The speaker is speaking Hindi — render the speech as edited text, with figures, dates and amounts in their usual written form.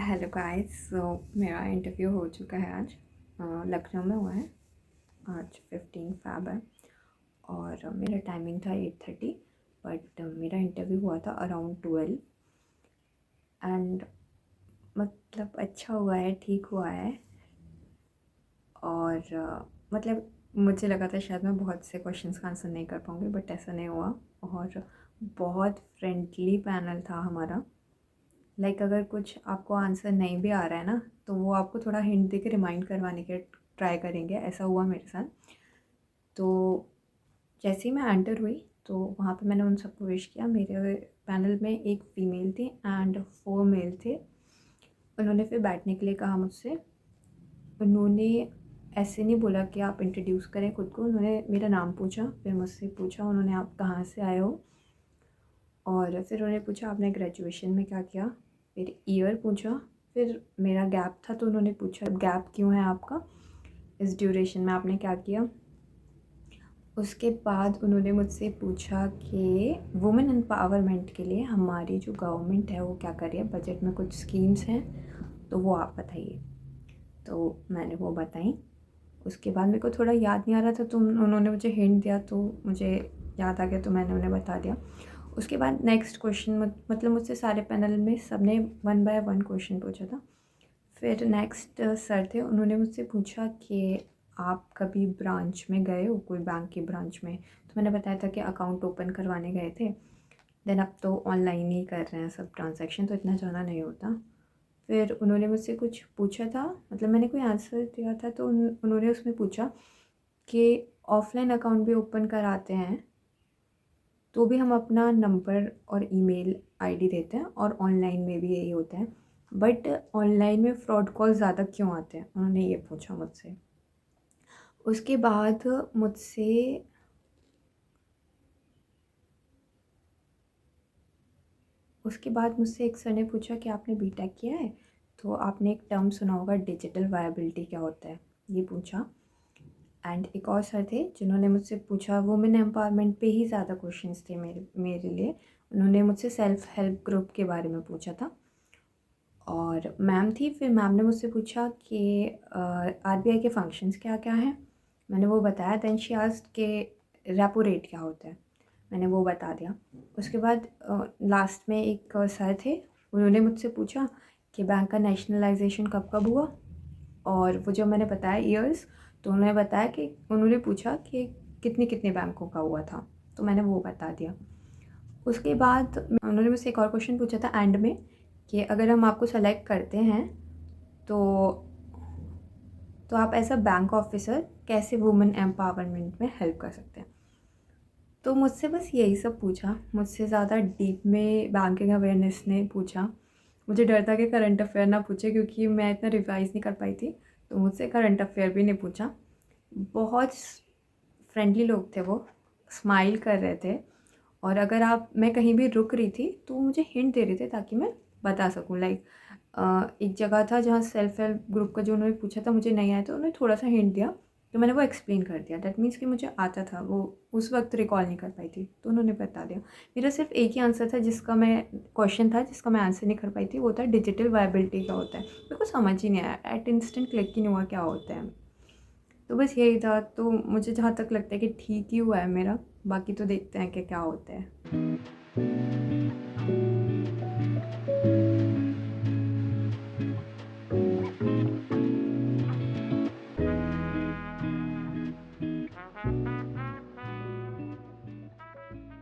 Hello guys. मेरा इंटरव्यू हो चुका है आज। लखनऊ में हुआ है। आज 15 फ़ैब है और मेरा टाइमिंग था 8:30, बट मेरा इंटरव्यू हुआ था अराउंड 12। एंड मतलब अच्छा हुआ है, ठीक हुआ है। और मतलब मुझे लगा था शायद मैं बहुत से क्वेश्चंस का आंसर नहीं कर पाऊँगी, बट ऐसा नहीं हुआ। और बहुत फ्रेंडली पैनल था हमारा। लाइक अगर कुछ आपको आंसर नहीं भी आ रहा है ना, तो वो आपको थोड़ा हिंट दे के रिमाइंड करवाने के ट्राई करेंगे। ऐसा हुआ मेरे साथ। तो जैसे ही मैं एंटर हुई तो वहाँ पे मैंने उन सबको विश किया। मेरे पैनल में एक फ़ीमेल थी एंड 4 मेल थे। उन्होंने फिर बैठने के लिए कहा मुझसे। उन्होंने ऐसे नहीं बोला कि आप इंट्रोड्यूस करें खुद को। उन्होंने मेरा नाम पूछा, फिर मुझसे पूछा उन्होंने आप कहाँ से आए हो, और फिर उन्होंने पूछा आपने ग्रेजुएशन में क्या किया। फिर ईयर पूछा। फिर मेरा गैप था तो उन्होंने पूछा गैप क्यों है आपका, इस ड्यूरेशन में आपने क्या किया। उसके बाद उन्होंने मुझसे पूछा कि वुमेन एम्पावरमेंट के लिए हमारी जो गवर्नमेंट है वो क्या कर रही है, बजट में कुछ स्कीम्स हैं तो वो आप बताइए। तो मैंने वो बताई। उसके बाद मेरे को थोड़ा याद नहीं आ रहा था तो उन्होंने मुझे हिंट दिया तो मुझे याद आ गया, तो मैंने उन्हें बता दिया। उसके बाद नेक्स्ट क्वेश्चन मतलब मुझसे सारे पैनल में सबने 1 बाय 1 क्वेश्चन पूछा था। फिर नेक्स्ट सर थे, उन्होंने मुझसे पूछा कि आप कभी ब्रांच में गए हो, कोई बैंक की ब्रांच में। तो मैंने बताया था कि अकाउंट ओपन करवाने गए थे। देन अब तो ऑनलाइन ही कर रहे हैं सब ट्रांजैक्शन, तो इतना जाना नहीं होता। फिर उन्होंने मुझसे कुछ पूछा था, मतलब मैंने कोई आंसर दिया था तो उन्होंने उसमें पूछा कि ऑफ़लाइन अकाउंट भी ओपन कराते हैं तो भी हम अपना नंबर और ईमेल आईडी देते हैं, और ऑनलाइन में भी यही होता है, बट ऑनलाइन में फ़्रॉड कॉल ज़्यादा क्यों आते हैं, उन्होंने ये पूछा मुझसे। उसके बाद मुझसे एक सर ने पूछा कि आपने बीटेक किया है तो आपने एक टर्म सुना होगा डिजिटल वायबिलिटी, क्या होता है, ये पूछा। एंड एक और सर थे जिन्होंने मुझसे पूछा, वुमेन एम्पावरमेंट पे ही ज़्यादा क्वेश्चंस थे मेरे लिए। उन्होंने मुझसे सेल्फ़ हेल्प ग्रुप के बारे में पूछा था। और मैम थी, फिर मैम ने मुझसे पूछा कि आरबीआई के फंक्शंस क्या क्या हैं। मैंने वो बताया। देन शी आस्क्ड के रेपो रेट क्या होता है, मैंने वो बता दिया। उसके बाद लास्ट में एक सर थे, उन्होंने मुझसे पूछा कि बैंक का नेशनलाइजेशन कब कब हुआ, और वो जो मैंने बताया ईयर्स, तो उन्होंने बताया कि उन्होंने पूछा कि कितने कितने बैंकों का हुआ था, तो मैंने वो बता दिया। उसके बाद उन्होंने मुझसे एक और क्वेश्चन पूछा था एंड में कि अगर हम आपको सेलेक्ट करते हैं तो आप एज अ बैंक ऑफिसर कैसे वुमेन एम्पावरमेंट में हेल्प कर सकते हैं। तो मुझसे बस यही सब पूछा, मुझसे ज़्यादा डीप में बैंकिंग अवेयरनेस नहीं पूछा। मुझे डर था कि करंट अफेयर ना पूछे क्योंकि मैं इतना रिवाइज़ नहीं कर पाई थी, तो मुझसे करंट अफेयर भी नहीं पूछा। बहुत फ्रेंडली लोग थे वो, स्माइल कर रहे थे। और अगर मैं कहीं भी रुक रही थी तो वो मुझे हिंट दे रहे थे ताकि मैं बता सकूँ। लाइक एक जगह था जहाँ सेल्फ हेल्प ग्रुप का जो उन्होंने पूछा था मुझे नहीं आया, तो उन्होंने थोड़ा सा हिंट दिया तो मैंने वो एक्सप्लेन कर दिया। दैट मीन्स कि मुझे आता था, वो उस वक्त रिकॉल नहीं कर पाई थी तो उन्होंने बता दिया। मेरा सिर्फ एक ही आंसर था क्वेश्चन था जिसका मैं आंसर नहीं कर पाई थी, वो था डिजिटल वायबिलिटी क्या होता है। मेरे को समझ ही नहीं आया, एट इंस्टेंट क्लिक ही नहीं हुआ क्या होता है। तो बस यही था। तो मुझे जहाँ तक लगता है कि ठीक ही हुआ है मेरा, बाकी तो देखते हैं कि क्या होता है।